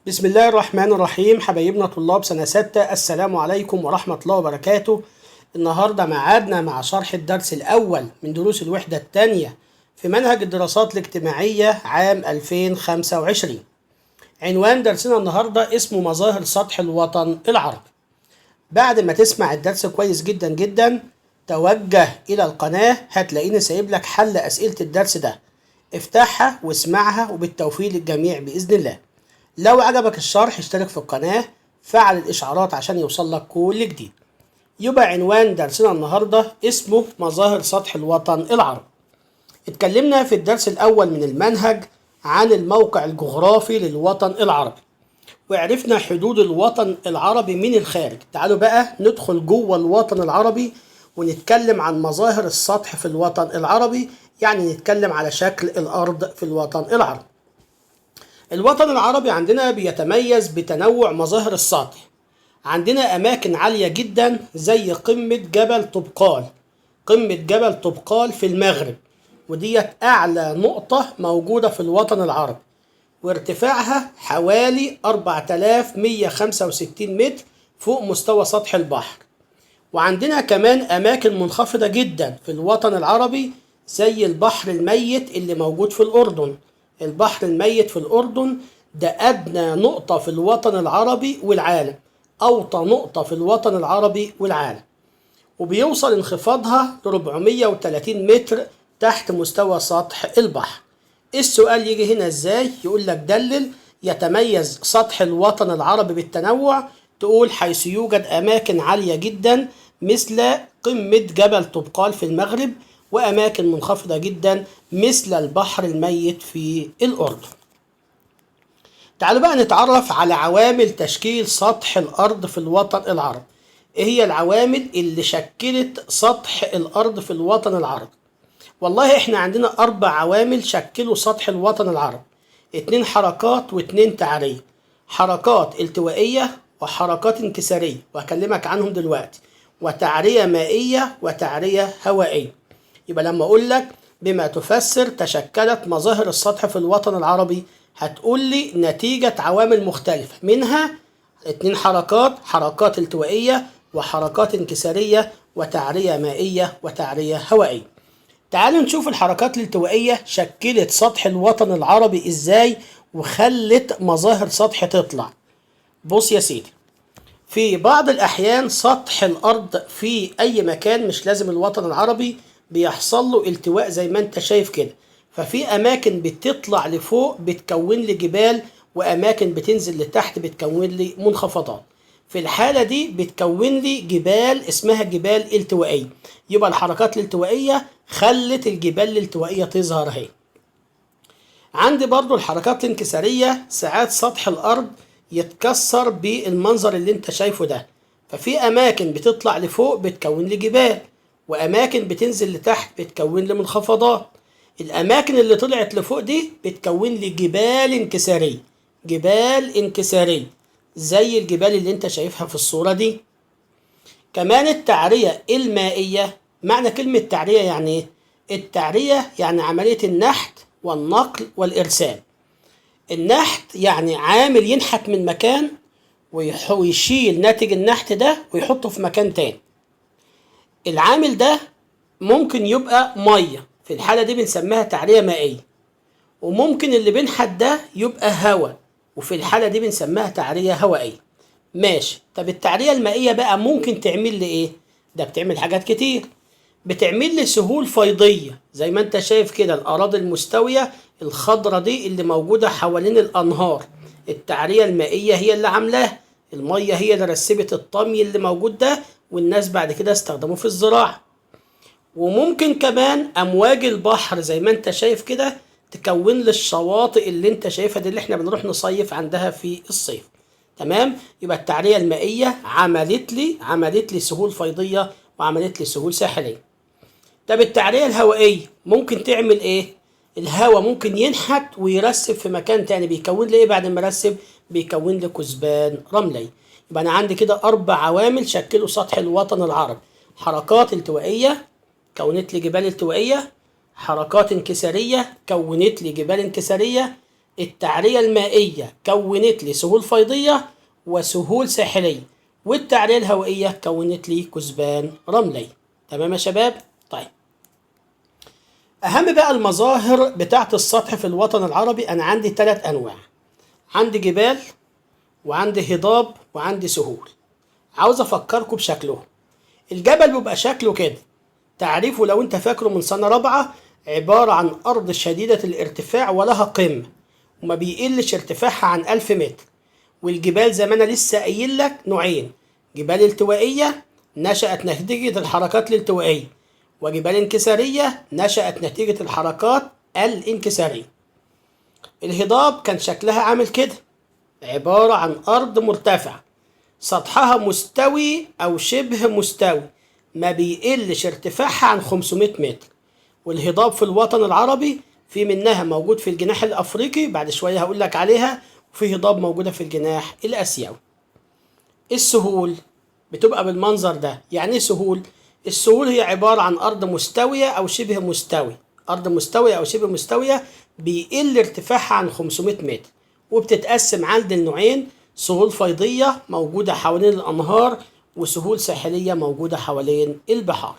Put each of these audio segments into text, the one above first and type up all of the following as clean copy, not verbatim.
بسم الله الرحمن الرحيم. حبايبنا طلاب سنة 6، السلام عليكم ورحمة الله وبركاته. النهاردة معادنا مع شرح الدرس الأول من دروس الوحدة الثانية في منهج الدراسات الاجتماعية عام 2025. عنوان درسنا النهاردة اسمه مظاهر سطح الوطن العربي. بعد ما تسمع الدرس كويس جدا جدا توجه إلى القناة، هتلاقيني سايب لك حل أسئلة الدرس ده، افتحها واسمعها وبالتوفيق للجميع بإذن الله. لو عجبك الشرح اشترك في القناة، فعل الإشعارات عشان يوصل لك كل جديد. يبقى عنوان درسنا النهاردة اسمه مظاهر سطح الوطن العربي. اتكلمنا في الدرس الأول من المنهج عن الموقع الجغرافي للوطن العربي، وعرفنا حدود الوطن العربي من الخارج. تعالوا بقى ندخل جوه الوطن العربي ونتكلم عن مظاهر السطح في الوطن العربي، يعني نتكلم على شكل الأرض في الوطن العربي. الوطن العربي عندنا بيتميز بتنوع مظاهر السطح. عندنا أماكن عالية جدا زي قمة جبل طبقال. قمة جبل طبقال في المغرب، وديت أعلى نقطة موجودة في الوطن العربي، وارتفاعها حوالي 4165 متر فوق مستوى سطح البحر. وعندنا كمان أماكن منخفضة جدا في الوطن العربي زي البحر الميت اللي موجود في الأردن. البحر الميت في الأردن ده أدنى نقطة في الوطن العربي والعالم، أوطى نقطة في الوطن العربي والعالم، وبيوصل انخفاضها ل 430 متر تحت مستوى سطح البحر. السؤال يجي هنا ازاي؟ يقول لك دلل يتميز سطح الوطن العربي بالتنوع. تقول حيث يوجد أماكن عالية جدا مثل قمة جبل طبقال في المغرب، وأماكن منخفضة جدا مثل البحر الميت في الأردن. تعالوا بقى نتعرف على عوامل تشكيل سطح الأرض في الوطن العربي. إيه هي العوامل اللي شكلت سطح الأرض في الوطن العربي؟ والله إحنا عندنا 4 عوامل شكلوا سطح الوطن العربي: 2 حركات و2 تعرية. حركات التوائية وحركات انكسارية، وهكلمك عنهم دلوقتي، وتعرية مائية وتعرية هوائية. يبقى لما أقول لك بما تفسر تشكلت مظاهر السطح في الوطن العربي، هتقول لي نتيجة عوامل مختلفة، منها 2 حركات: حركات التوائية وحركات انكسارية وتعرية مائية وتعرية هوائية. تعالوا نشوف الحركات الالتوائية شكلت سطح الوطن العربي ازاي وخلت مظاهر سطح تطلع. بص يا سيدي، في بعض الأحيان سطح الأرض في أي مكان، مش لازم الوطن العربي، بيحصل له التواء زي ما انت شايف كده. ففي أماكن بتطلع لفوق بتكون لي جبال، وأماكن بتنزل لتحت بتكون لي منخفضات. في الحالة دي بتكون لي جبال اسمها جبال التوائية. يبقى الحركات الالتوائية خلت الجبال الالتوائية تظهر اهي. عندي برضو الحركات الانكسارية، ساعات سطح الأرض يتكسر بالمنظر اللي انت شايفه ده. ففي أماكن بتطلع لفوق بتكون لي جبال، وأماكن بتنزل لتحت بتكون لي منخفضات. الأماكن اللي طلعت لفوق دي بتكون لي جبال انكسارية. جبال انكسارية زي الجبال اللي انت شايفها في الصورة دي. كمان التعرية المائية. معنى كلمة تعرية يعني ايه؟ التعرية يعني عملية النحت والنقل والإرسال. النحت يعني عامل ينحت من مكان ويشيل ناتج النحت ده ويحطه في مكان تاني. العامل ده ممكن يبقى مية، في الحالة دي بنسميها تعرية مائية. وممكن اللي بينحت ده يبقى هواء، وفي الحالة دي بنسميها تعرية هوائية. ماشي. طب التعرية المائية بقى ممكن تعمل لي ايه؟ ده بتعمل حاجات كتير. بتعمل لي سهول فيضية زي ما انت شايف كده، الأراضي المستوية الخضرة دي اللي موجودة حوالين الأنهار، التعرية المائية هي اللي عاملاها. المية هي اللي رسبت الطمي اللي موجود ده، والناس بعد كده استخدموه في الزراعة. وممكن كمان أمواج البحر زي ما انت شايف كده تكون لي الشواطئ اللي انت شايفها دي، اللي احنا بنروح نصيف عندها في الصيف. تمام. يبقى التعرية المائية عملت لي سهول فيضية وعملت لي سهول ساحلية. طب التعرية الهوائية ممكن تعمل ايه؟ الهواء ممكن ينحت ويرسب في مكان تاني، بيكون لي ايه بعد ما يرسب؟ بيكون لي كثبان رملي. يبقى انا عندي كده 4 عوامل شكلوا سطح الوطن العربي: حركات التوائية كونت لي جبال التوائية، حركات انكسارية كونت لي جبال انكسارية، التعرية المائية كونت لي سهول فيضية وسهول ساحلية، والتعرية الهوائية كونت لي كثبان رملية. تمام يا شباب؟ طيب، أهم بقى المظاهر بتاعت السطح في الوطن العربي، أنا عندي 3 أنواع. عندي جبال، وعندي هضاب، وعندي سهول. عاوز أفكركم بشكلهم. الجبل بيبقى شكله كده، تعريفه لو أنت فاكره من سنة رابعة، عبارة عن أرض شديدة الارتفاع ولها قمة، وما بيقلش ارتفاعها عن 1000 متر. والجبال زي ما أنا لسه قايل لك نوعين: جبال التوائية نشأت نتيجة الحركات الالتوائية، وجبال انكسارية نشأت نتيجة الحركات الانكسارية. الهضاب كان شكلها عامل كده، عبارة عن أرض مرتفعة سطحها مستوي أو شبه مستوي، ما بيقلش ارتفاعها عن 500 متر. والهضاب في الوطن العربي في منها موجود في الجناح الأفريقي، بعد شوية هقول لك عليها، وفي هضاب موجودة في الجناح الآسيوي. السهول بتبقى بالمنظر ده. يعني ايه سهول؟ السهول هي عبارة عن أرض مستوية أو شبه مستوي، أرض مستوية أو شبه مستوية بيقل ارتفاعها عن 500 متر، وبتتقسم عند النوعين: سهول فيضية موجودة حوالين الأنهار، وسهول ساحلية موجودة حوالين البحار.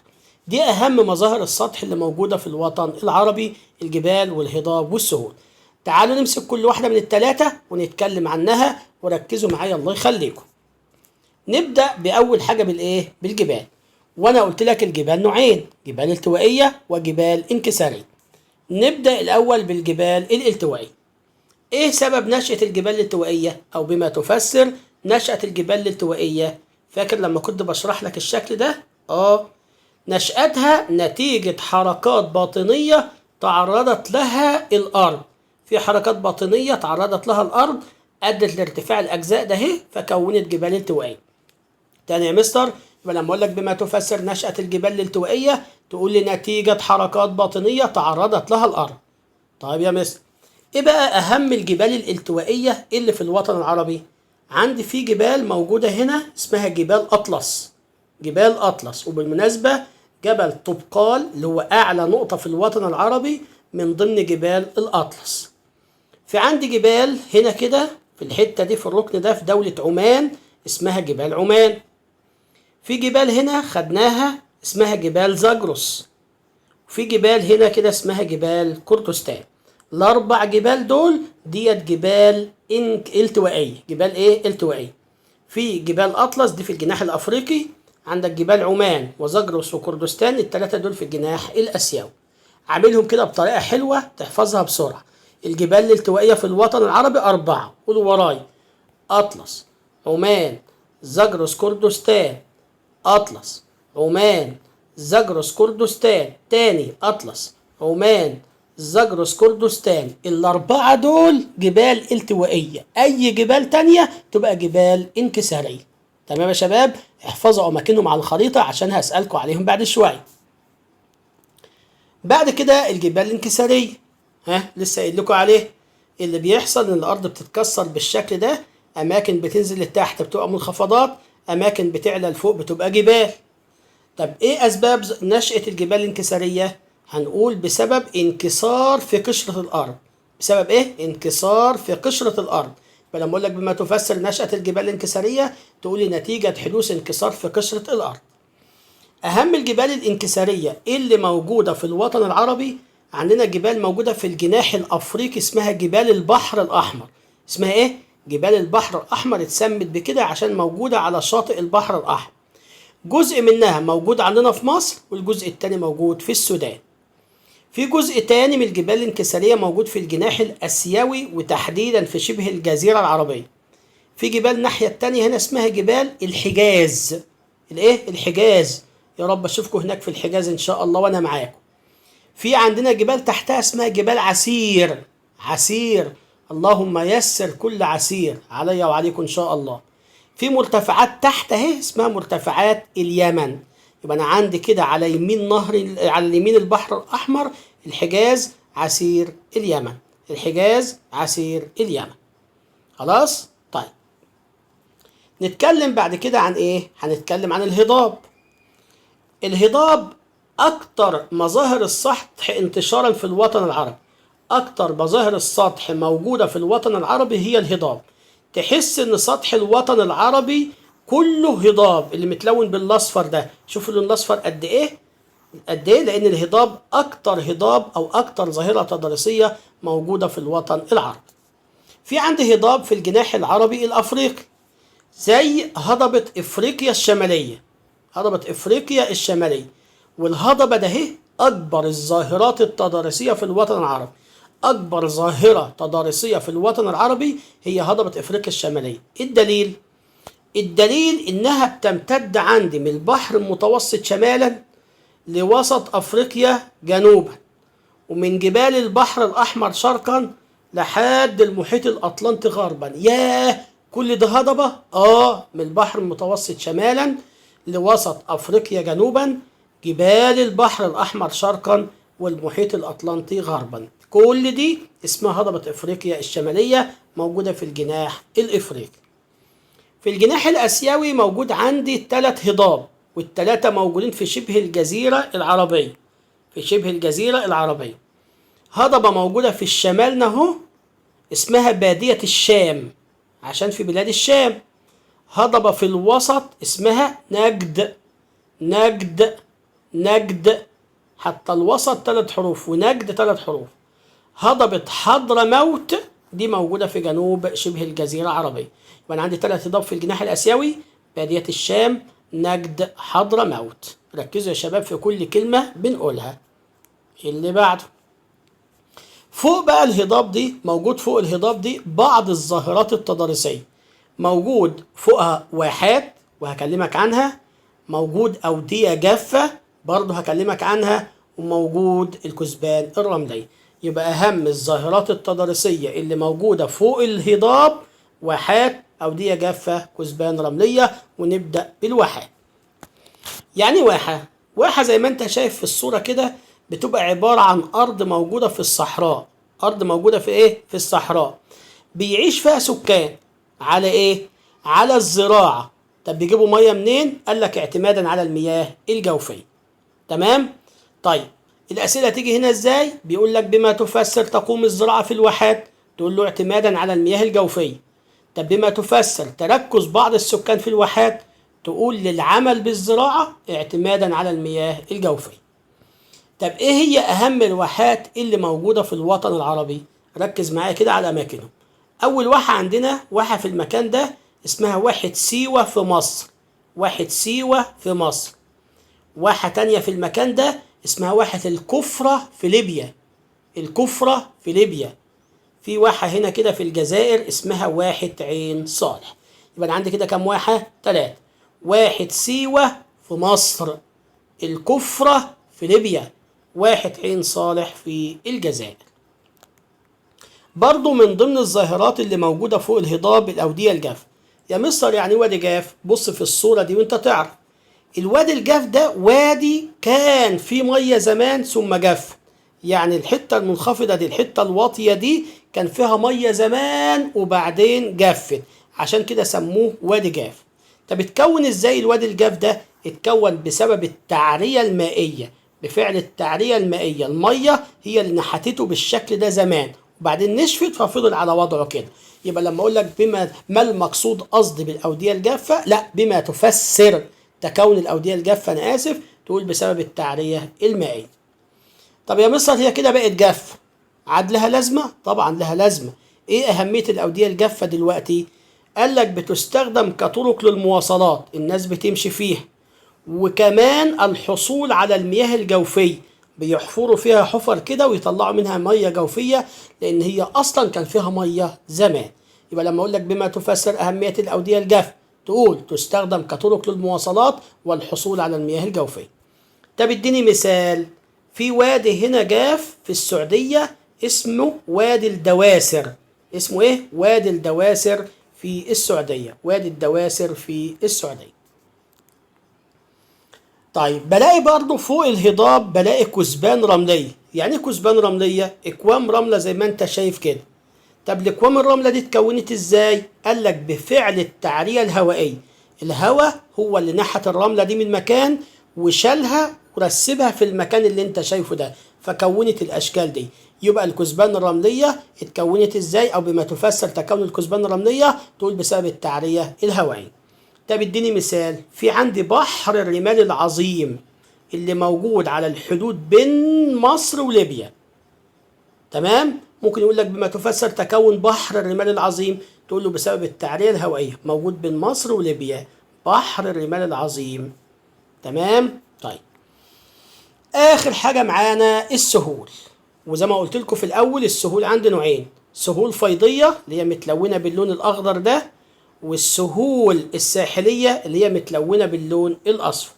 دي أهم مظاهر السطح اللي موجودة في الوطن العربي: الجبال والهضاب والسهول. تعالوا نمسك كل واحدة من ال3 ونتكلم عنها، وركزوا معايا الله يخليكم. نبدأ بأول حاجة بالإيه؟ بالجبال. وأنا قلت لك الجبال نوعين: جبال التوائية وجبال انكسارية. نبدأ الأول بالجبال الالتوائية. إيه سبب نشأة الجبال الالتوائية؟ أو بما تفسر نشأة الجبال الالتوائية؟ فاكر لما كنت بشرح لك الشكل ده؟ نشأتها نتيجة حركات باطنية تعرضت لها الأرض. في حركات باطنية تعرضت لها الأرض أدت لارتفاع الأجزاء ده، فكونت جبال التوائية. تاني يا مستر، يبقى لما أقول لك بما تفسر نشأة الجبال الالتوائية تقول لي نتيجة حركات باطنية تعرضت لها الأرض. طيب يا مستر، إيه بقى أهم الجبال الالتوائية اللي في الوطن العربي؟ عندي في جبال موجودة هنا اسمها جبال أطلس. جبال أطلس، وبالمناسبة جبل طبقال اللي هو أعلى نقطة في الوطن العربي من ضمن جبال الأطلس. في عندي جبال هنا كده في الحتة دي في الركن ده في دولة عمان اسمها جبال عمان. في جبال هنا خدناها اسمها جبال زاجرس. وفي جبال هنا كده اسمها جبال كردستان. ال4 جبال دول ديت جبال التوائية. جبال ايه؟ التوائية. في جبال أطلس دي في الجناح الأفريقي، عندك جبال عمان وزاجرس وكردستان، ال3 دول في الجناح الآسيوي. عاملهم كده بطريقة حلوة تحفظها بسرعة. الجبال الالتوائية في الوطن العربي 4، قولوا وراي: أطلس، عمان، زاجرس، كردستان. أطلس، عمان، زاجرس، كردستان. تاني: أطلس، عمان، زاجرس، كردستان. ال4 دول جبال التوائية. أي جبال تانية تبقى جبال انكسارية. تمام يا شباب؟ احفظوا أماكنهم على الخريطة عشان هسألكوا عليهم بعد شوية. بعد كده الجبال الانكسارية، لسه قايل لكم عليه. اللي بيحصل ان الارض بتتكسر بالشكل ده، اماكن بتنزل لتحت بتبقى منخفضات، اماكن بتعلى لفوق بتبقى جبال. طب ايه اسباب نشأة الجبال الانكسارية؟ هنقول بسبب انكسار في قشرة الارض. بسبب ايه؟ انكسار في قشرة الارض. فلما اقول لك بما تفسر نشأة الجبال الانكسارية تقولي نتيجة حدوث انكسار في قشرة الارض. أهم الجبال الانكسارية اللي موجودة في الوطن العربي، عندنا جبال موجودة في الجناح الأفريقي اسمها جبال البحر الأحمر. اسمها إيه؟ جبال البحر الأحمر. اتسمت بكده عشان موجودة على شاطئ البحر الأحمر. جزء منها موجود عندنا في مصر، والجزء التاني موجود في السودان. في جزء تاني من الجبال الانكسارية موجود في الجناح الآسيوي، وتحديدا في شبه الجزيرة العربية. في جبال الناحية التانية هنا اسمها جبال الحجاز. الإيه؟ الحجاز. يا رب اشوفكم هناك في الحجاز ان شاء الله وانا معاكم. في عندنا جبال تحتها اسمها جبال عسير. عسير، اللهم يسر كل عسير عليا وعليكم ان شاء الله. في مرتفعات تحت اهي اسمها مرتفعات اليمن. يبقى انا عندي كده على يمين على اليمين البحر الاحمر الحجاز، عسير، اليمن. الحجاز، عسير، اليمن. خلاص؟ طيب، نتكلم بعد كده عن ايه؟ هنتكلم عن الهضاب. الهضاب أكتر مظاهر السطح انتشارا في الوطن العربي. أكتر مظاهر السطح موجودة في الوطن العربي هي الهضاب. تحس إن سطح الوطن العربي كله هضاب اللي متلون بالأصفر ده. شوفوا اللون الأصفر قد إيه؟ قد إيه؟ لأن الهضاب أكتر هضاب أو أكتر ظاهرة تضاريسية موجودة في الوطن العربي. في عندي هضاب في الجناح العربي الأفريقي زي هضبة إفريقيا الشمالية. هضبة إفريقيا الشمالية، والهضبة ده هي أكبر الظاهرات التضاريسية في الوطن العربي. أكبر ظاهرة تضاريسية في الوطن العربي هي هضبة إفريقيا الشمالية. الدليل؟ الدليل إنها بتمتد عندي من البحر المتوسط شمالا لوسط أفريقيا جنوبا، ومن جبال البحر الأحمر شرقا لحد المحيط الأطلنطي غربا. ياه، كل ده هضبة؟ من البحر المتوسط شمالا لوسط أفريقيا جنوبا، جبال البحر الأحمر شرقا والمحيط الأطلنطي غربا. كل دي اسمها هضبة إفريقيا الشمالية، موجودة في الجناح الإفريقي. في الجناح الآسيوي موجود عندي 3 هضاب، والثلاثة موجودين في شبه الجزيرة العربية. في شبه الجزيرة العربية هضبة موجودة في الشمال نهو اسمها بادية الشام، عشان في بلاد الشام. هضبة في الوسط اسمها نجد. نجد نجد، حتى الوسط 3 حروف ونجد 3 حروف. هضبة حضرموت دي موجودة في جنوب شبه الجزيرة العربية. يبقى أنا عندي 3 هضاب في الجناح الآسيوي: بادية الشام، نجد، حضرموت. ركزوا يا شباب في كل كلمة بنقولها. اللي بعده فوق بقى الهضاب دي، موجود فوق الهضاب دي بعض الظاهرات التضاريسية. موجود فوقها واحات وهكلمك عنها، موجود أودية جافة برضه هكلمك عنها، وموجود الكثبان الرملية. يبقى أهم الظاهرات التضاريسية اللي موجودة فوق الهضاب واحات، أودية جافة، كثبان رملية. ونبدأ بالواحات. يعني واحة زي ما انت شايف في الصورة كده بتبقى عبارة عن أرض موجودة في الصحراء. أرض موجودة في إيه؟ في الصحراء. بيعيش فيها سكان على إيه؟ على الزراعة. طب بيجيبوا مية منين؟ قال لك اعتمادا على المياه الجوفية. تمام؟ طيب الأسئلة تيجي هنا إزاي؟ بيقول لك بما تفسر تقوم الزراعة في الواحات؟ تقول له اعتمادا على المياه الجوفية. طب بما تفسر تركز بعض السكان في الواحات؟ تقول للعمل بالزراعة اعتمادا على المياه الجوفية. طب ايه هي اهم الواحات اللي موجودة في الوطن العربي؟ ركز معايا كده على اماكنهم. اول واحة عندنا واحة في المكان ده اسمها واحة سيوة في مصر. واحة سيوة في مصر. واحة تانية في المكان ده اسمها واحة الكفرة في ليبيا. الكفرة في ليبيا. في واحة هنا كده في الجزائر اسمها واحة عين صالح. يبقى عندي كده كام واحة؟ 3. واحة سيوة في مصر، الكفرة في ليبيا، واحة عين صالح في الجزائر. برضو من ضمن الظاهرات اللي موجودة فوق الهضاب الأودية الجاف. يا مصر يعني وادي جاف. بص في الصورة دي وانت تعرف الوادي الجاف ده وادي كان فيه مية زمان ثم جف. يعني الحتة المنخفضة دي، الحتة الواطية دي كان فيها مية زمان وبعدين جفت، عشان كده سموه وادي جاف. طب اتكون ازاي الوادي الجاف ده؟ اتكون بسبب التعرية المائية. بفعل التعرية المائية المية هي اللي نحتته بالشكل ده زمان، وبعدين نشفت ففضل على وضعه كده. يبقى لما اقول لك ما المقصود قصدي بالاودية الجافة، لا بما تفسر تكون الاودية الجافة، انا اسف، تقول بسبب التعرية المائية. طب يا مصر هي كده بقت جافة، عاد لها لازمة؟ طبعا لها لازمة. ايه اهمية الاودية الجافة دلوقتي؟ قال لك بتستخدم كطرق للمواصلات، الناس بتمشي فيها، وكمان الحصول على المياه الجوفية. بيحفروا فيها حفر كده ويطلعوا منها مية جوفية، لأن هي أصلا كان فيها مية زمان. يبقى لما أقول لك بما تفسر أهمية الأودية الجافة، تقول تستخدم كطرق للمواصلات والحصول على المياه الجوفية. طب اديني مثال. في وادي هنا جاف في السعودية اسمه وادي الدواسر. اسمه ايه؟ وادي الدواسر في السعودية. وادي الدواسر في السعودية. طيب بلاقي برضو فوق الهضاب بلاقي كثبان رملية. يعني ايه كثبان رملية؟ اكوام رملة زي ما انت شايف كده. طب الاكوام الرملة دي اتكونت ازاي؟ قال لك بفعل التعرية الهوائية. الهواء هو اللي نحت الرملة دي من مكان وشالها ورسبها في المكان اللي انت شايفه ده، فكونت الاشكال دي. يبقى الكثبان الرملية اتكونت ازاي، او بما تفسر تكون الكثبان الرملية، تقول بسبب التعرية الهوائية. طب اديني مثال. في عندي بحر الرمال العظيم اللي موجود على الحدود بين مصر وليبيا. تمام؟ ممكن يقول لك بما تفسر تكون بحر الرمال العظيم، تقول له بسبب التعرية الهوائية، موجود بين مصر وليبيا، بحر الرمال العظيم. تمام؟ طيب، آخر حاجة معانا السهول. وزي ما قلت لكم في الأول، السهول عندي نوعين: سهول فيضية اللي هي متلونة باللون الأخضر ده، والسهول الساحلية اللي هي متلونة باللون الأصفر.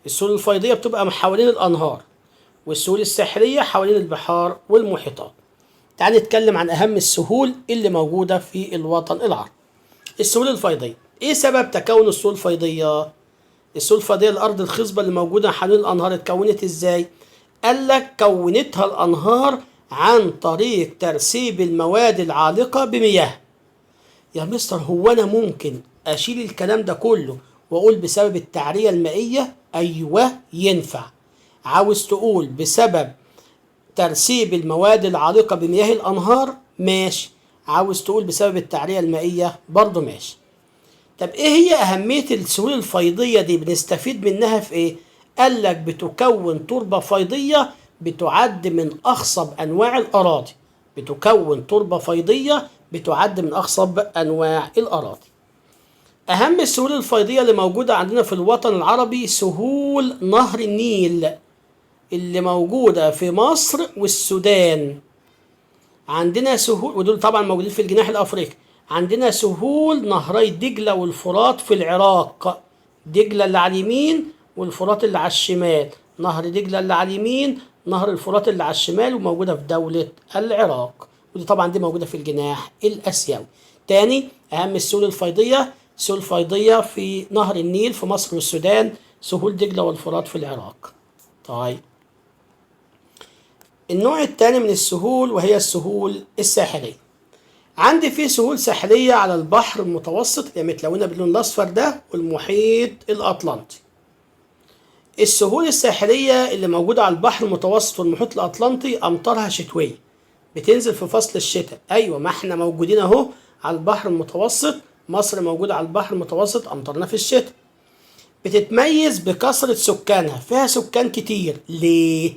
السهول الفيضية بتبقى حوالين الأنهار، والسهول الساحلية حوالين البحار والمحيطات. تعال نتكلم عن أهم السهول اللي موجودة في الوطن العربي. السهول الفيضية. إيه سبب تكون السهول الفيضية؟ السهول الفيضية الأرض الخصبة اللي موجودة حوالين الأنهار اتكونت إزاي؟ قال لك كونتها الأنهار عن طريق ترسيب المواد العالقة بمياه. يا مستر، هو أنا ممكن أشيل الكلام ده كله وأقول بسبب التعرية المائية؟ أيوه ينفع. عاوز تقول بسبب ترسيب المواد العالقة بمياه الأنهار؟ ماشي. عاوز تقول بسبب التعرية المائية؟ برضه ماشي. طب ايه هي أهمية السهول الفيضية دي؟ بنستفيد منها في ايه؟ قال لك بتكون تربة فيضية بتعد من أخصب أنواع الأراضي. بتكون تربة فيضية بتعد من أخصب أنواع الأراضي. أهم السهول الفيضية اللي موجودة عندنا في الوطن العربي سهول نهر النيل اللي موجودة في مصر والسودان. عندنا سهول، ودول طبعا موجودين في الجناح الأفريقي. عندنا سهول نهري دجلة والفرات في العراق. دجلة اللي على اليمين والفرات اللي على الشمال. نهر دجلة اللي على اليمين، نهر الفرات اللي على الشمال، وموجودة في دولة العراق. ودي طبعا دي موجودة في الجناح الآسيوي. تاني أهم السهول الفيضية، السهول الفيضية في نهر النيل في مصر والسودان، سهول دجلة والفرات في العراق. طيب، النوع الثاني من السهول وهي السهول الساحلية. عندي فيه سهول ساحلية على البحر المتوسط اللي متلونة باللون الأصفر ده والمحيط الأطلنطي. السهول الساحلية اللي موجودة على البحر المتوسط والمحيط الأطلنطي أمطارها شتوية، بتنزل في فصل الشتاء. أيوة، ما احنا موجودين أهو على البحر المتوسط، مصر موجودة على البحر المتوسط، أمطارنا في الشتاء. بتتميز بكثرة سكانها، فيها سكان كتير. ليه؟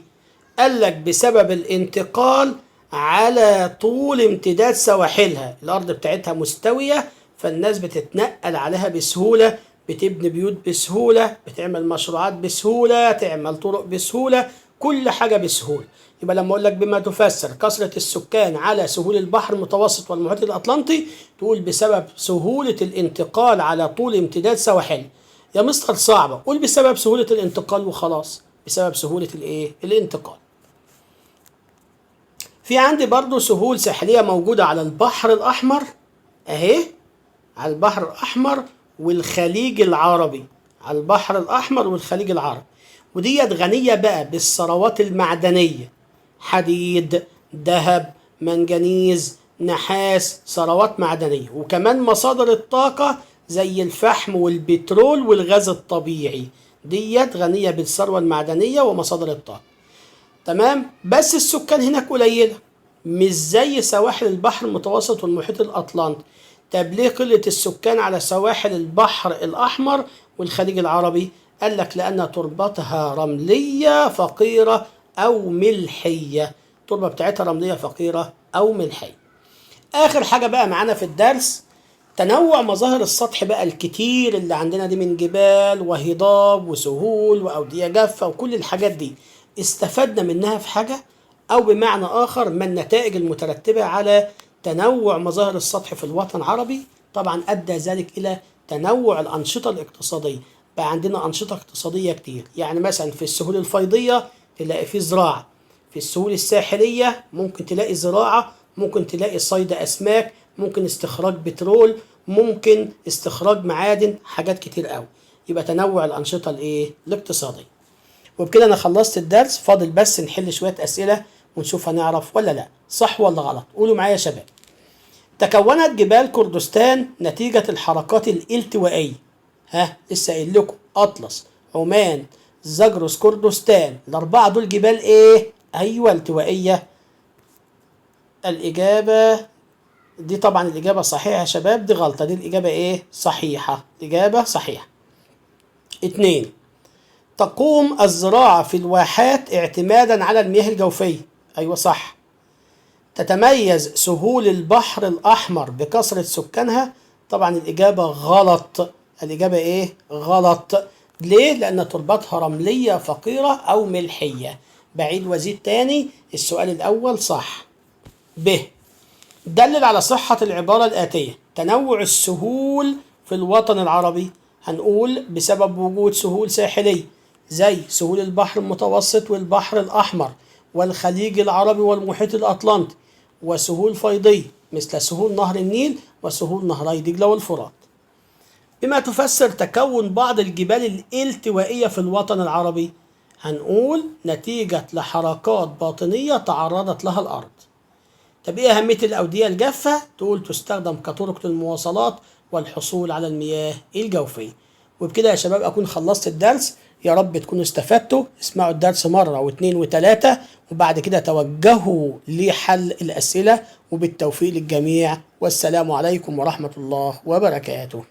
قال لك بسبب الانتقال على طول امتداد سواحلها. الأرض بتاعتها مستوية، فالناس بتتنقل عليها بسهولة، بتبني بيوت بسهولة، بتعمل مشروعات بسهولة، تعمل طرق بسهولة، كل حاجة بسهولة. يبقى لما أقول لك بما تفسر كثرة السكان على سهول البحر المتوسط والمحيط الأطلنطي، تقول بسبب سهولة الانتقال على طول امتداد سواحل. يا مستر صعبة، قول بسبب سهولة الانتقال وخلاص. بسبب سهولة الايه؟ الانتقال. في عندي برضو سهول ساحلية موجودة على البحر الأحمر أهي، على البحر الأحمر والخليج العربي. على البحر الأحمر والخليج العربي، وديت غنية بقى بالثروات المعدنية: حديد، ذهب، منجنيز، نحاس، ثروات معدنية. وكمان مصادر الطاقة زي الفحم والبترول والغاز الطبيعي، ديت غنية بالثروة المعدنية ومصادر الطاقة. تمام؟ بس السكان هناك قليلة، مش زي سواحل البحر المتوسط والمحيط الأطلنطي. طب ليه قلة السكان على سواحل البحر الأحمر والخليج العربي؟ قال لك لأن تربتها رملية فقيرة أو ملحية. التربة بتاعتها رملية فقيرة أو ملحية. آخر حاجة بقى معانا في الدرس تنوع مظاهر السطح بقى الكتير اللي عندنا دي، من جبال وهضاب وسهول وأودية جافة وكل الحاجات دي. استفدنا منها في حاجة؟ أو بمعنى آخر، ما النتائج المترتبة على تنوع مظاهر السطح في الوطن العربي؟ طبعا أدى ذلك إلى تنوع الأنشطة الاقتصادية. بقى عندنا أنشطة اقتصادية كتير. يعني مثلا في السهول الفيضية تلاقي فيه زراعة، في السهول الساحلية ممكن تلاقي زراعة، ممكن تلاقي صيد أسماك، ممكن استخراج بترول، ممكن استخراج معادن، حاجات كتير قوي. يبقى تنوع الأنشطة الاقتصادية. وبكده أنا خلصت الدرس، فاضل بس نحل شوية أسئلة ونشوف هنعرف ولا لا، صح ولا غلط. قولوا معايا يا شباب. تكونت جبال كردستان نتيجة الحركات الالتوائية. لسه قايل لكم أطلس، عمان، زاجرس، كردستان، الأربعة دول جبال إيه؟ أيوة التوائية. الإجابة دي طبعا الإجابة صحيحة يا شباب، دي غلطة، دي الإجابة إيه؟ صحيحة، الإجابة صحيحة. 2. تقوم الزراعة في الواحات اعتمادا على المياه الجوفية. أيوة صح. تتميز سهول البحر الأحمر بكثرة سكانها. طبعا الإجابة غلط، الإجابة إيه؟ غلط. ليه؟ لأن تربتها رملية فقيرة أو ملحية. بعيد وزيد تاني، السؤال الأول صح. ب. دلل على صحة العبارة الآتية: تنوع السهول في الوطن العربي. هنقول بسبب وجود سهول ساحلية زي سهول البحر المتوسط والبحر الأحمر والخليج العربي والمحيط الأطلنطي، وسهول فيضية مثل سهول نهر النيل وسهول نهري دجلة والفرات. بما تفسر تكون بعض الجبال الالتوائية في الوطن العربي. هنقول نتيجة لحركات باطنية تعرضت لها الأرض. طب ايه أهمية الأودية الجافة؟ تقول تستخدم كطرق للمواصلات والحصول على المياه الجوفية. وبكده يا شباب أكون خلصت الدرس، يا رب تكونوا استفدتوا. اسمعوا الدرس مرة واثنين وثلاثة، وبعد كده توجهوا لحل الأسئلة، وبالتوفيق للجميع، والسلام عليكم ورحمة الله وبركاته.